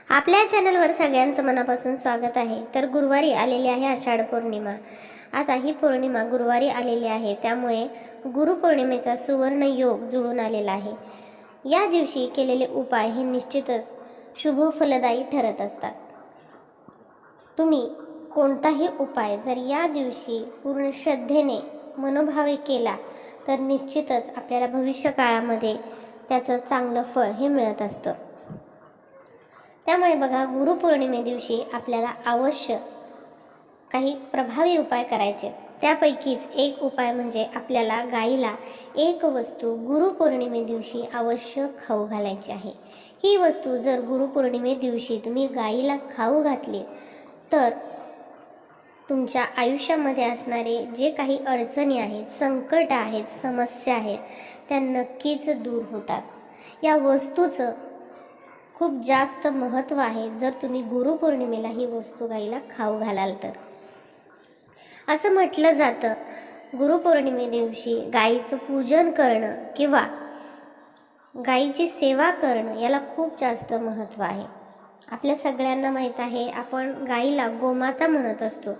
आपल्या चॅनलवर सगळ्यांचं मनापासून स्वागत आहे। तर गुरुवारी आलेली आहे आषाढ पौर्णिमा। आता ही पौर्णिमा गुरुवारी आलेली आहे, त्यामुळे गुरुपौर्णिमेचा सुवर्ण योग जुळून आलेला आहे। या दिवशी केलेले उपाय हे निश्चितच शुभ फलदायी ठरत असतात। तुम्ही कोणताही उपाय जर या दिवशी पूर्ण श्रद्धेने मनोभावे केला तर निश्चितच आपल्याला भविष्य काळामध्ये त्याचं चांगलं फळ हे मिळत असतं। त्यामुळे बघा, गुरुपौर्णिमे दिवशी आपल्याला अवश्य काही प्रभावी उपाय करायचे। त्यापैकीच एक उपाय म्हणजे आपल्याला गाईला एक वस्तू गुरुपौर्णिमे दिवशी अवश्य खाऊ घालायची आहे। ही वस्तू जर गुरुपौर्णिमे दिवशी तुम्ही गाईला खाऊ घातली तर तुमच्या आयुष्यामध्ये असणारे जे काही अडचणी आहेत, संकट आहेत, समस्या आहेत, त्या नक्कीच दूर होतात। या वस्तूचं खूप जास्त महत्त्व आहे जर तुम्ही गुरुपौर्णिमेला ही वस्तू गाईला खाऊ घालाल तर। असं म्हटलं जातं, गुरुपौर्णिमे दिवशी गाईचं पूजन करणं किंवा गाईची सेवा करणं याला खूप जास्त महत्त्व आहे। आपल्या सगळ्यांना माहीत आहे, आपण गाईला गोमाता म्हणत असतो।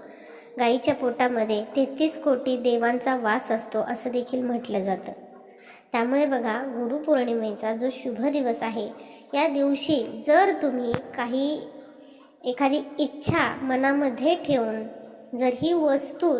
गाईच्या पोटामध्ये 33 कोटी देवांचा वास असतो असं देखील म्हटलं जातं। त्यामुळे बघा, गुरुपौर्णिमेचा जो शुभ दिवस आहे, या दिवशी जर तुम्ही एखादी इच्छा मनामध्ये ठेवून जर ही वस्तू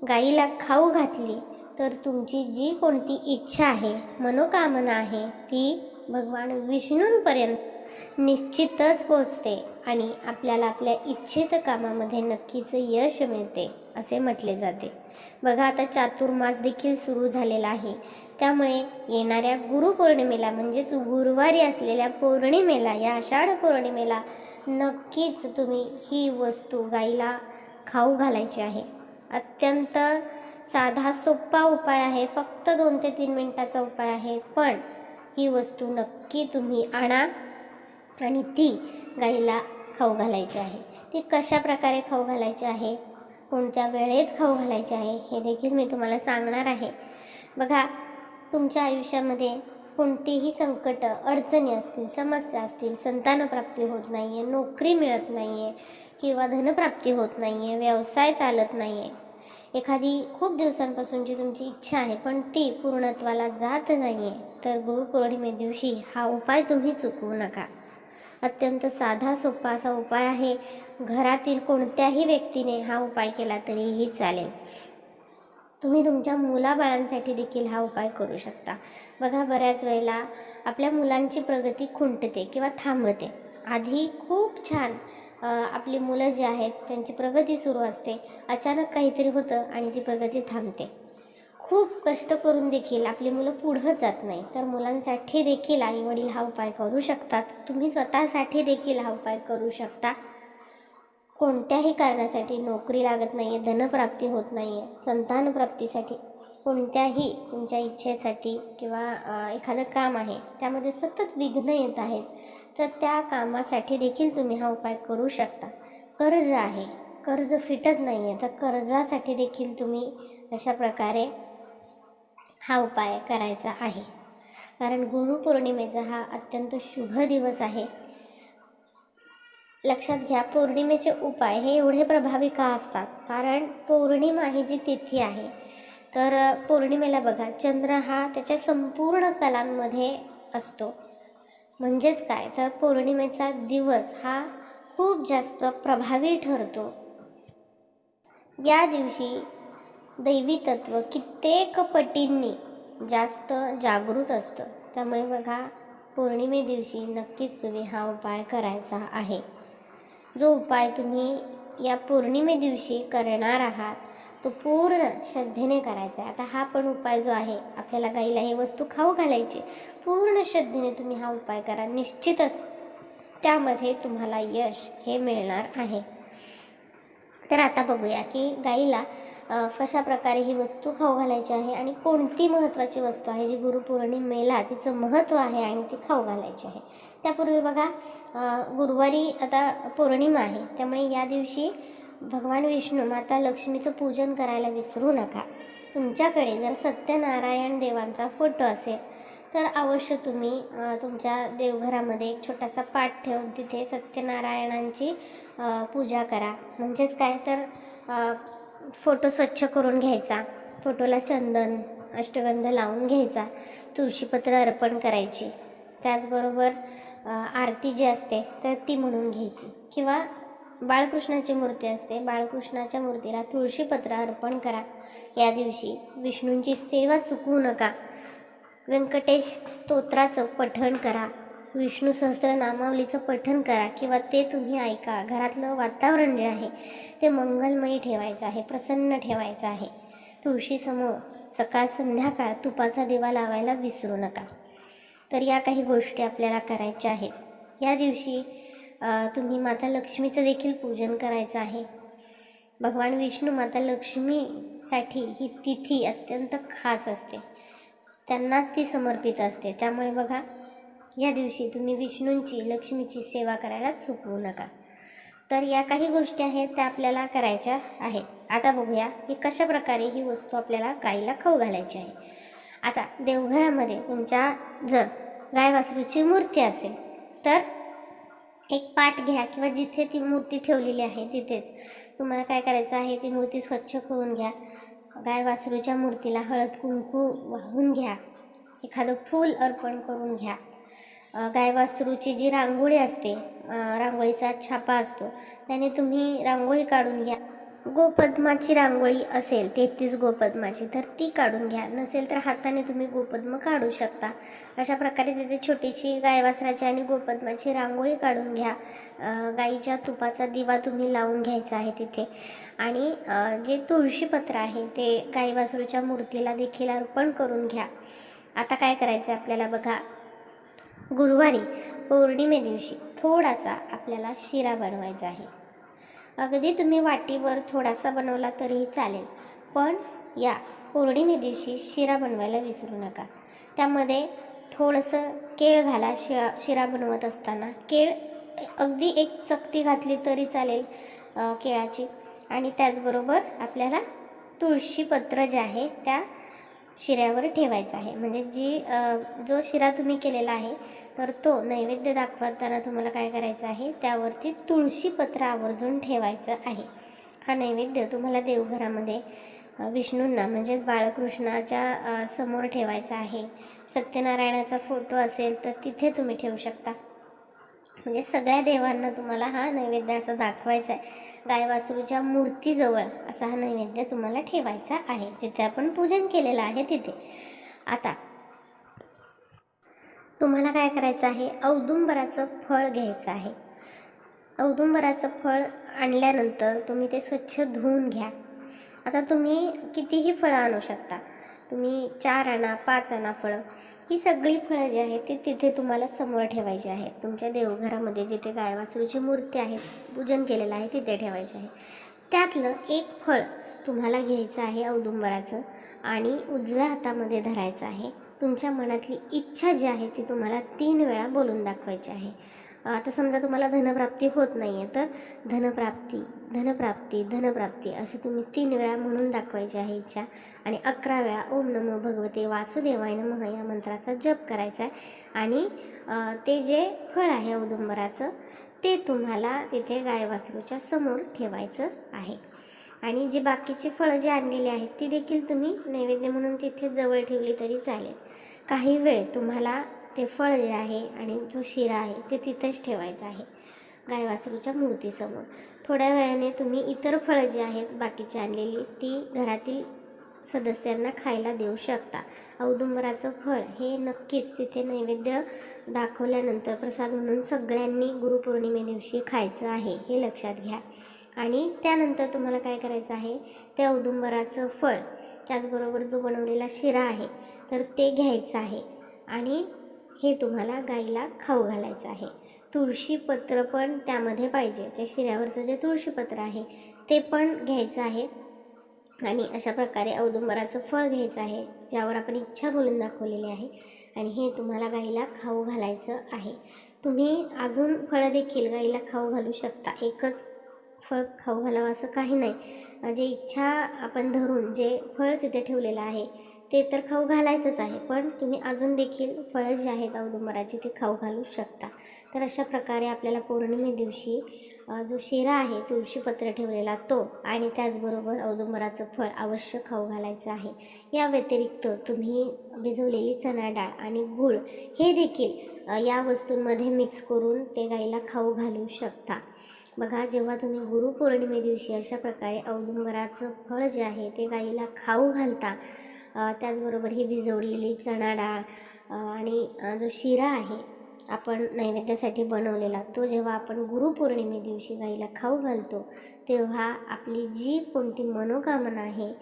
गाईला खाऊ घातली तर तुमची जी कोणती इच्छा आहे, मनोकामना आहे, ती भगवान विष्णूंपर्यंत निश्चितच पोहोचते आणि आपल्याला आपल्या इच्छित कामामध्ये नक्कीच यश मिळते असे म्हटले जाते। बघा, आता चातुर्मास देखील सुरू झालेला आहे, त्यामुळे येणाऱ्या गुरुपौर्णिमेला म्हणजेच गुरुवारी असलेल्या पौर्णिमेला, या आषाढ पौर्णिमेला नक्कीच तुम्ही ही वस्तू गाईला खाऊ घालायची आहे। अत्यंत साधा सोपा उपाय आहे, फक्त 2 ते 3 मिनिटाचा उपाय आहे, पण ही वस्तू नक्की तुम्ही आणा आणि ती गाईला खाऊ घालायची आहे। ती कशा प्रकारे खाऊ घालायची आहे, कोणत्या वेळेत खाऊ घालायचे आहे हे देखील मी तुम्हाला सांगणार आहे। बघा, तुमच्या आयुष्यामध्ये कोणतीही संकट, अडचणी असतील, समस्या असतील, संतानप्राप्ती होत नाही आहे, नोकरी मिळत नाही आहे किंवा धनप्राप्ती होत नाही आहे, व्यवसाय चालत नाही आहे, एखादी खूप दिवसांपासूनची तुमची इच्छा आहे पण ती पूर्णत्वाला जात नाही आहे, तर गुरुपौर्णिमे दिवशी हा उपाय तुम्ही चुकवू नका। अत्यंत साधा सोपा असा उपाय आहे। घरातील कोणत्याही व्यक्तीने हा उपाय केला तरीही चालेल। तुम्ही तुमच्या मुलाबाळांसाठी देखील हा उपाय करू शकता। बघा, बऱ्याच वेळेला आपल्या मुलांची प्रगती खुंटते किंवा थांबते। आधी खूप छान आपली मुलं जी आहेत त्यांची प्रगती सुरू असते, अचानक काहीतरी होतं आणि ती प्रगती थांबते। खूप कष्ट करून देखील आपली मुलं पुढं जात नाही, तर मुलांसाठी देखील आईवडील हा उपाय करू शकतात। तुम्ही स्वतःसाठी देखील हा उपाय करू शकता। कोणत्याही कारणासाठी नोकरी लागत नाही आहे, धनप्राप्ती होत नाही आहे, संतानप्राप्तीसाठी, कोणत्याही तुमच्या इच्छेसाठी किंवा एखादं काम आहे त्यामध्ये सतत विघ्न येत आहेत, तर त्या कामासाठी देखील तुम्ही हा उपाय करू शकता। कर्ज आहे, कर्ज फिटत नाही आहे, तर कर्जासाठी देखील तुम्ही अशा प्रकारे हा उपाय करायचा आहे। कारण गुरुपौर्णिमेचा हा अत्यंत शुभ दिवस आहे। लक्षात घ्या, पौर्णिमेचे उपाय हे एवढे प्रभावी का असतात? कारण पौर्णिमा ही जी तिथी आहे, तर पौर्णिमेला बघा, चंद्र हा त्याच्या संपूर्ण कलांमध्ये असतो। म्हणजेच काय, तर पौर्णिमेचा दिवस हा खूप जास्त प्रभावी ठरतो। या दिवशी दैवी तत्व कित्येक पटींनी जास्त जागृत असतं। त्यामुळे बघा, पौर्णिमे दिवशी नक्कीच तुम्ही हा उपाय करायचा आहे। जो उपाय तुम्ही या पौर्णिमे दिवशी करणार आहात तो पूर्ण श्रद्धेने करायचा आहे। आता हा पण उपाय जो आहे, आपल्याला गाईला ही वस्तू खाऊ घालायची, पूर्ण श्रद्धेने तुम्ही हा उपाय करा, निश्चितच त्यामध्ये तुम्हाला यश हे मिळणार आहे। तर आता बघूया की गाईला कशा प्रकारे ही वस्तू खाऊ घालायची आहे आणि कोणती महत्त्वाची वस्तू आहे जी गुरुपौर्णिमेला तिचं महत्त्व आहे आणि ती खाऊ घालायची आहे। त्यापूर्वी बघा, गुरुवारी आता पौर्णिमा आहे, त्यामुळे या दिवशी भगवान विष्णू, माता लक्ष्मीचं पूजन करायला विसरू नका। तुमच्याकडे जर सत्यनारायण देवांचा फोटो असेल तर अवश्य तुम्ही तुमच्या देवघरामध्ये एक छोटासा पाट ठेवून तिथे सत्यनारायणांची पूजा करा. म्हणजेच काय तर फोटो स्वच्छ करून घ्यायचा, फोटोला चंदन अष्टगंध लावून घ्यायचा, तुळशीपत्र अर्पण करायची, त्याचबरोबर आरती जी असते तर ती म्हणून घ्यायची, किंवा बाळकृष्णाची मूर्ती असते, बाळकृष्णाच्या मूर्तीला तुळशीपत्र अर्पण करा. या दिवशी विष्णूंची सेवा चुकवू नका. व्यंकटेश स्तोत्राचं पठण करा, विष्णू सहस्त्रनामावलीचं पठण करा, किंवा ते तुम्ही ऐका. घरातलं वातावरण जे आहे ते मंगलमयी ठेवायचं आहे, प्रसन्न ठेवायचं आहे. तुळशीसमोर सकाळ संध्याकाळ तुपाचा दिवा लावायला विसरू नका. तर या काही गोष्टी आपल्याला करायच्या आहेत. या दिवशी तुम्ही माता लक्ष्मीचं देखील पूजन करायचं आहे. भगवान विष्णू माता लक्ष्मीसाठी ही तिथी अत्यंत खास असते, त्यांनाच ती समर्पित असते. त्यामुळे बघा, या दिवशी तुम्ही विष्णूंची लक्ष्मीची सेवा करायला चुकवू नका. तर या काही गोष्टी आहेत त्या आपल्याला करायच्या आहेत. आता बघूया की कशा प्रकारे ही वस्तू आपल्याला गाईला खाऊ घालायची आहे. आता देवघरामध्ये तुमच्या जर गाय वासरूची मूर्ती असेल तर एक पाट घ्या, किंवा जिथे ती मूर्ती ठेवलेली आहे तिथेच तुम्हाला काय करायचं आहे, ती मूर्ती स्वच्छ करून घ्या. गाय वासरूच्या मूर्तीला हळद कुंकू वाहून घ्या, एखादं फूल अर्पण करून घ्या. गाय वासरूची जी रांगोळी असते, रांगोळीचा छापा असतो, त्याने तुम्ही रांगोळी काढून घ्या. गोपद्माची रांगोळी असेल 33 गोपद्माची तर ती काढून घ्या, नसेल तर हाताने तुम्ही गोपद्म काढू शकता. अशा प्रकारे तिथे छोटीशी गाय वासराची आणि गोपद्माची रांगोळी काढून घ्या. गाईच्या तुपाचा दिवा तुम्ही लावून घ्यायचा आहे तिथे. आणि जे तुळशीपत्र आहे ते गाय वासरूच्या मूर्तीला देखील अर्पण करून घ्या. आता काय करायचं आपल्याला बघा, गुरुवारी पौर्णिमे दिवशी थोडासा आपल्याला शिरा बनवायचा आहे. अगदी तुम्ही वाटीवर थोडासा बनवला तरीही चालेल, पण या पौर्णिमे दिवशी शिरा बनवायला विसरू नका. त्यामध्ये थोडंसं केळ घाला. शिरा बनवत असताना केळ अगदी एक चकती घातली तरी चालेल केळाची. आणि त्याचबरोबर आपल्याला तुळशीपत्र जे आहे त्या शिऱ्यावर ठेवायचा आहे. म्हणजे जो शिरा तुम्ही केलेला आहे तर तो नैवेद्य दाखवताना तुम्हाला काय करायचं आहे, त्यावरती तुळशीपत्र आवर्जून ठेवायचं आहे. हा नैवेद्य तुम्हाला देवघरामध्ये विष्णूंना म्हणजेच बाळकृष्णाच्या समोर ठेवायचा आहे. सत्यनारायणाचा फोटो असेल तर तिथे तुम्ही ठेवू शकता. म्हणजे सगळ्या देवांना तुम्हाला हा नैवेद्य असा दाखवायचा आहे. गाय वासरूच्या मूर्तीजवळ असा हा नैवेद्य तुम्हाला ठेवायचा आहे, जिथे आपण पूजन केलेलं आहे तिथे. आता तुम्हाला काय करायचं आहे, औदुंबराचं फळ घ्यायचं आहे. औदुंबराचं फळ आणल्यानंतर तुम्ही ते स्वच्छ धुवून घ्या. आता तुम्ही कितीही फळं आणू शकता, तुम्ही 4 आणा 5 आणा फळं. ही सगळी फळं जी आहेत ते तिथे तुम्हाला समोर ठेवायची आहे. तुमच्या देवघरामध्ये जिथे गाय वासरूची मूर्ती आहे, पूजन केलेलं आहे, तिथे ठेवायची आहे. त्यातलं एक फळ तुम्हाला घ्यायचं आहे औदुंबराचं, आणि उजव्या हातामध्ये धरायचं आहे. तुमच्या मनातली इच्छा जी आहे ती तुम्हाला 3 वेळा बोलून दाखवायची आहे. आता समजा तुम्हाला धनप्राप्ती होत नाही आहे तर धनप्राप्ती धनप्राप्ती धनप्राप्ती अशी तुम्ही 3 वेळा म्हणून दाखवायची आहे इच्छा. आणि 11 वेळा ओम नमो भगवते वासुदेवाय नमः या मंत्राचा जप करायचा आहे. आणि ते जे फळ आहे औदुंबराचं ते तुम्हाला तिथे गाय वासरूच्या समोर ठेवायचं आहे. आणि जी बाकीची फळं जी आणलेली आहेत ती देखील तुम्ही नैवेद्य म्हणून तिथे जवळ ठेवली तरी चालेल. काही वेळ तुम्हाला ते फळ जे आहे आणि जो शिरा आहे ते तिथेच ठेवायचं आहे गाय वासरूच्या मूर्तीसमोर. थोड्या वेळाने तुम्ही इतर फळं जी आहेत बाकीची आणलेली ती घरातील सदस्यांना खायला देऊ शकता. औदुंबराचं फळ हे नक्कीच तिथे नैवेद्य दाखवल्यानंतर प्रसाद म्हणून सगळ्यांनी गुरुपौर्णिमे दिवशी खायचं आहे, हे लक्षात घ्या. आणि त्यानंतर तुम्हाला काय करायचं आहे, ते औदुंबराचं फळ त्याचबरोबर जो बनवलेला शिरा आहे तर ते घ्यायचं आहे आणि हे तुम्हाला गाईला खाऊ घालायचं आहे. तुळशीपत्र पण त्यामध्ये पाहिजे, त्या शिऱ्यावरचं जे तुळशीपत्र आहे ते पण घ्यायचं आहे. आणि अशा प्रकारे औदुंबराचं फळ घ्यायचं आहे ज्यावर आपण इच्छा बोलून दाखवलेली आहे, आणि हे तुम्हाला गाईला खाऊ घालायचं आहे. तुम्ही अजून फळं देखील गाईला खाऊ घालू शकता, एकच फळ खाऊ घालावं असं काही नाही. जे इच्छा आपण धरून जे फळ तिथे ठेवलेलं आहे ते तर खाऊ घालायचंच आहे, पण तुम्ही अजून देखील फळं जी आहेत औदुंबराची ती खाऊ घालू शकता. तर अशा प्रकारे आपल्याला पौर्णिमे दिवशी जो शिरा आहे तुळशीपत्र ठेवलेला तो आणि त्याचबरोबर औदुंबराचं फळ अवश्य खाऊ घालायचं आहे. या व्यतिरिक्त तुम्ही भिजवलेली चणा डाळ आणि गूळ हे देखील या वस्तूंमध्ये मिक्स करून ते गाईला खाऊ घालू शकता. बघा, जेव्हा तुम्ही गुरुपौर्णिमे दिवशी अशा प्रकारे औदुंबराचं फळ जे आहे ते गाईला खाऊ घालता, त्याचबरोबर ही भिजवलेली चणा डाळ आणि जो शिरा आहे आपण नैवेद्यासाठी बनवलेला, तो जेव्हा आपण गुरुपौर्णिमे दिवशी गाईला खाऊ घालतो, तेव्हा आपली जी कोणती मनोकामना आहे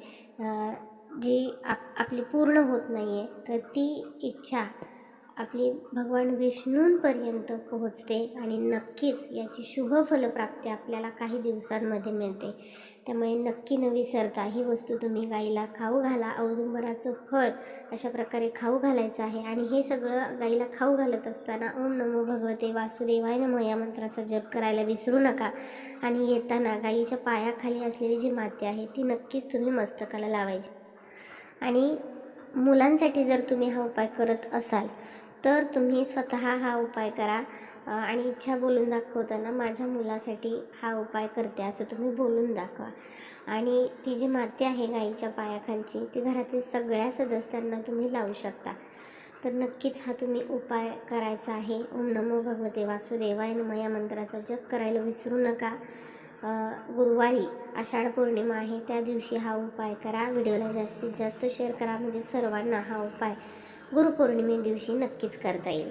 जी आपली पूर्ण होत नाही आहे, तर ती इच्छा आपली भगवान विष्णूंपर्यंत पोहोचते आणि नक्कीच याची शुभ फलप्राप्ती आपल्याला काही दिवसांमध्ये मिळते. त्यामुळे नक्की न विसरता ही वस्तू तुम्ही गाईला खाऊ घाला. औदुंबराचं फळ अशा प्रकारे खाऊ घालायचं आहे आणि हे सगळं गाईला खाऊ घालत असताना ओम नमो भगवते वासुदेवाय नमः या मंत्राचा जप करायला विसरू नका. आणि येताना गाईच्या पायाखाली असलेली जी माती आहे ती नक्कीच तुम्ही मस्तकाला लावायची. आणि मुलांसाठी जर तुम्ही हा उपाय करत असाल तर तुम्ही स्वतः हा उपाय करा आणि इच्छा बोलून दाखवताना माझ्या मुलासाठी हा उपाय करते असं तुम्ही बोलून दाखवा. आणि ती जी माती आहे गाईच्या पायाखालची ती घरातील सगळ्या सदस्यांना तुम्ही लावू शकता. तर नक्कीच हा तुम्ही उपाय करायचा आहे. ओम नमो भगवते वासुदेवाय नमः या मंत्राचा जप करायला विसरू नका. गुरुवारी आषाढ पौर्णिमा आहे त्या दिवशी हा उपाय करा. व्हिडिओला जास्तीत जास्त शेअर करा म्हणजे सर्वांना हा उपाय गुरुपौर्णिमे दिवशी नक्कीच करता येईल.